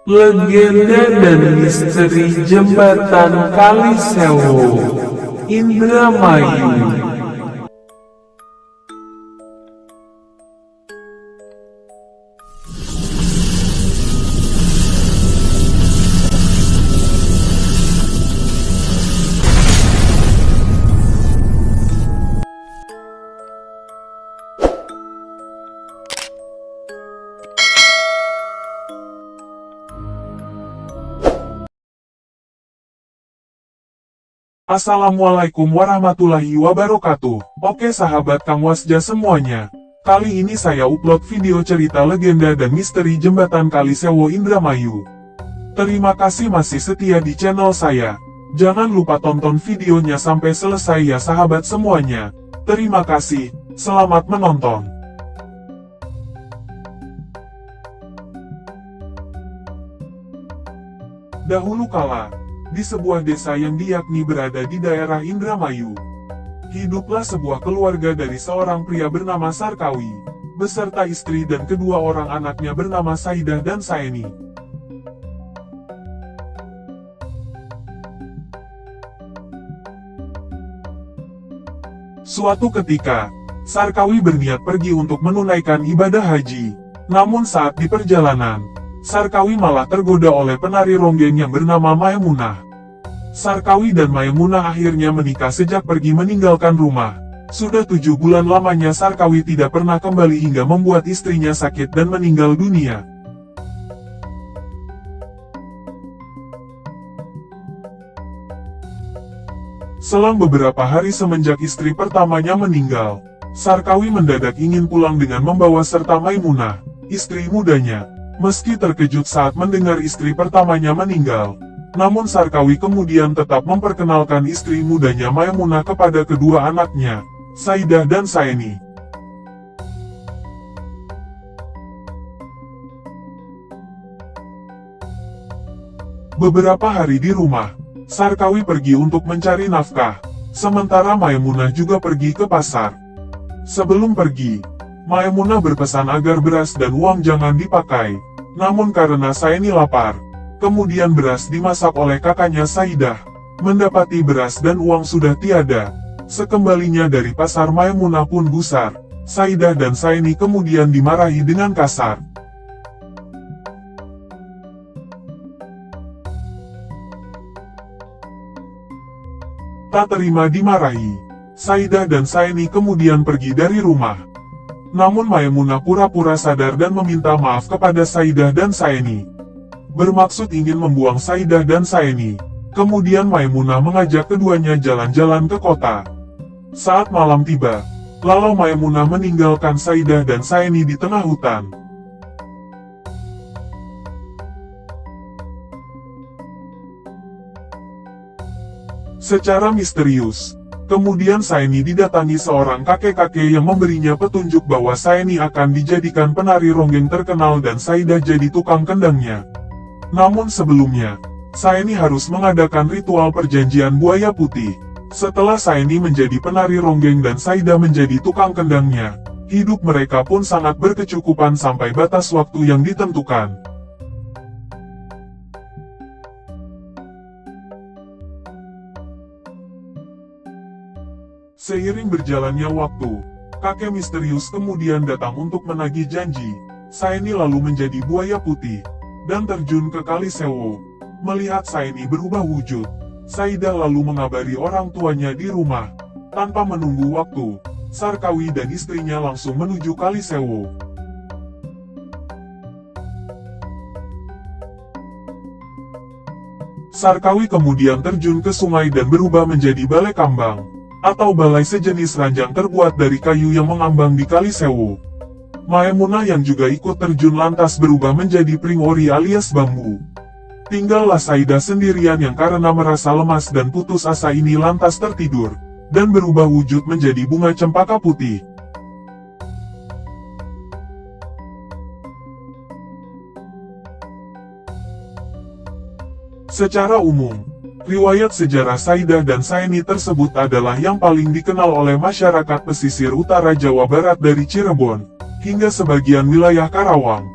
Legenda dan misteri Jembatan Kalisewu, Indramayu. Assalamualaikum warahmatullahi wabarakatuh. Oke sahabat Kang Wasja semuanya. Kali ini saya upload video cerita legenda dan misteri Jembatan Kalisewu Indramayu. Terima kasih masih setia di channel saya. Jangan lupa tonton videonya sampai selesai ya sahabat semuanya. Terima kasih, selamat menonton. Dahulu kala, di sebuah desa yang diyakni berada di daerah Indramayu, hiduplah sebuah keluarga dari seorang pria bernama Sarkawi, beserta istri dan kedua orang anaknya bernama Saidah dan Saeni. Suatu ketika, Sarkawi berniat pergi untuk menunaikan ibadah haji. Namun saat di perjalanan, Sarkawi malah tergoda oleh penari ronggeng yang bernama Maimunah. Sarkawi dan Maimunah akhirnya menikah sejak pergi meninggalkan rumah. Sudah 7 bulan lamanya Sarkawi tidak pernah kembali hingga membuat istrinya sakit dan meninggal dunia. Selang beberapa hari semenjak istri pertamanya meninggal, Sarkawi mendadak ingin pulang dengan membawa serta Maimunah, istri mudanya. Meski terkejut saat mendengar istri pertamanya meninggal, namun Sarkawi kemudian tetap memperkenalkan istri mudanya Maimunah kepada kedua anaknya, Saidah dan Saeni. Beberapa hari di rumah, Sarkawi pergi untuk mencari nafkah, sementara Maimunah juga pergi ke pasar. Sebelum pergi, Maimunah berpesan agar beras dan uang jangan dipakai. Namun karena Saeni lapar, kemudian beras dimasak oleh kakaknya Saidah. Mendapati beras dan uang sudah tiada. Sekembalinya dari pasar Maimunah pun gusar. Saidah dan Saeni kemudian dimarahi dengan kasar. Tak terima dimarahi, Saidah dan Saeni kemudian pergi dari rumah. Namun Maimunah pura-pura sadar dan meminta maaf kepada Saidah dan Saeni. Bermaksud ingin membuang Saidah dan Saeni. Kemudian Maimunah mengajak keduanya jalan-jalan ke kota. Saat malam tiba, lalu Maimunah meninggalkan Saidah dan Saeni di tengah hutan. Secara misterius, kemudian Saeni didatangi seorang kakek-kakek yang memberinya petunjuk bahwa Saeni akan dijadikan penari ronggeng terkenal dan Saidah jadi tukang kendangnya. Namun sebelumnya, Saeni harus mengadakan ritual perjanjian buaya putih. Setelah Saeni menjadi penari ronggeng dan Saidah menjadi tukang kendangnya, hidup mereka pun sangat berkecukupan sampai batas waktu yang ditentukan. Seiring berjalannya waktu, kakek misterius kemudian datang untuk menagih janji. Saeni lalu menjadi buaya putih, dan terjun ke Kalisewu. Melihat Saeni berubah wujud, Saidah lalu mengabari orang tuanya di rumah. Tanpa menunggu waktu, Sarkawi dan istrinya langsung menuju Kalisewu. Sarkawi kemudian terjun ke sungai dan berubah menjadi balai kambang, atau balai sejenis ranjang terbuat dari kayu yang mengambang di Kalisewu. Maimunah yang juga ikut terjun lantas berubah menjadi pringori alias bambu. Tinggallah Saidah sendirian yang karena merasa lemas dan putus asa ini lantas tertidur, dan berubah wujud menjadi bunga cempaka putih. Secara umum, riwayat sejarah Saidah dan Saeni tersebut adalah yang paling dikenal oleh masyarakat pesisir utara Jawa Barat dari Cirebon hingga sebagian wilayah Karawang.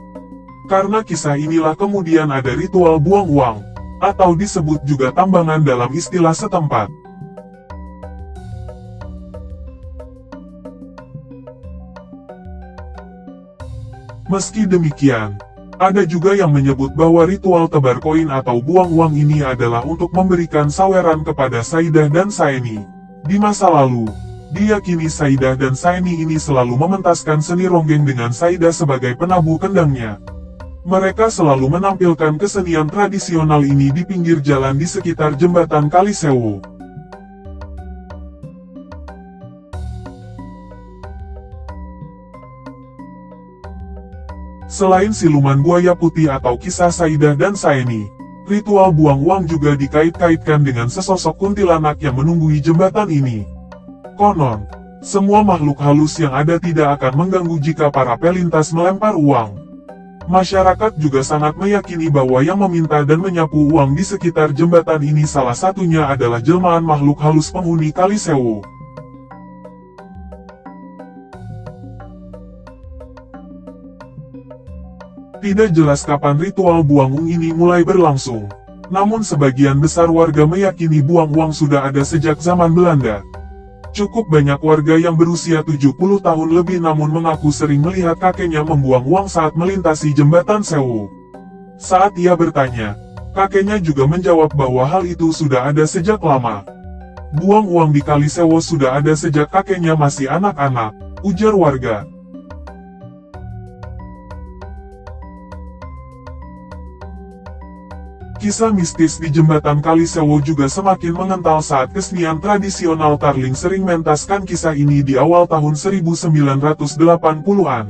Karena kisah inilah kemudian ada ritual buang uang, atau disebut juga tambangan dalam istilah setempat. Meski demikian, ada juga yang menyebut bahwa ritual tebar koin atau buang uang ini adalah untuk memberikan saweran kepada Saidah dan Saeni. Di masa lalu, diyakini Saidah dan Saeni ini selalu mementaskan seni ronggeng dengan Saidah sebagai penabuh kendangnya. Mereka selalu menampilkan kesenian tradisional ini di pinggir jalan di sekitar jembatan Kalisewu. Selain siluman buaya putih atau kisah Saidah dan Saeni, ritual buang uang juga dikait-kaitkan dengan sesosok kuntilanak yang menunggui jembatan ini. Konon, semua makhluk halus yang ada tidak akan mengganggu jika para pelintas melempar uang. Masyarakat juga sangat meyakini bahwa yang meminta dan menyapu uang di sekitar jembatan ini salah satunya adalah jelmaan makhluk halus penghuni Kalisewu. Tidak jelas kapan ritual buang uang ini mulai berlangsung. Namun sebagian besar warga meyakini buang uang sudah ada sejak zaman Belanda. Cukup banyak warga yang berusia 70 tahun lebih namun mengaku sering melihat kakeknya membuang uang saat melintasi jembatan Sewu. Saat ia bertanya, kakeknya juga menjawab bahwa hal itu sudah ada sejak lama. Buang uang di Kalisewu sudah ada sejak kakeknya masih anak-anak, ujar warga. Kisah mistis di jembatan Kalisewu juga semakin mengental saat kesenian tradisional Tarling sering mentaskan kisah ini di awal tahun 1980-an.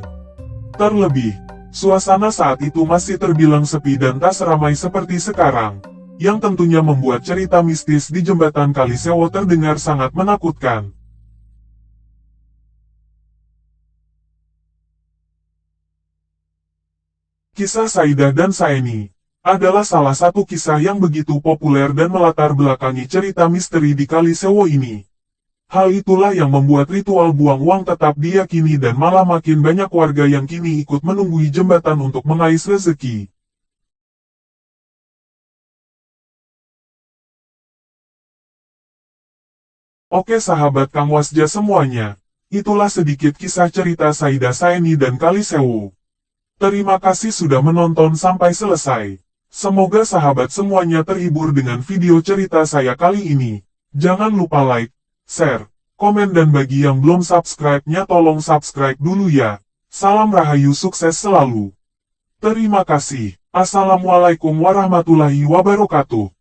Terlebih, suasana saat itu masih terbilang sepi dan tak seramai seperti sekarang, yang tentunya membuat cerita mistis di jembatan Kalisewu terdengar sangat menakutkan. Kisah Saidah dan Saeni adalah salah satu kisah yang begitu populer dan melatar belakangi cerita misteri di Kalisewu ini. Hal itulah yang membuat ritual buang uang tetap diyakini dan malah makin banyak warga yang kini ikut menunggui jembatan untuk mengais rezeki. Oke sahabat Kang Wasja semuanya, itulah sedikit kisah cerita Saidah Saeni dan Kalisewu. Terima kasih sudah menonton sampai selesai. Semoga sahabat semuanya terhibur dengan video cerita saya kali ini. Jangan lupa like, share, komen dan bagi yang belum subscribe-nya tolong subscribe dulu ya. Salam Rahayu sukses selalu. Terima kasih. Assalamualaikum warahmatullahi wabarakatuh.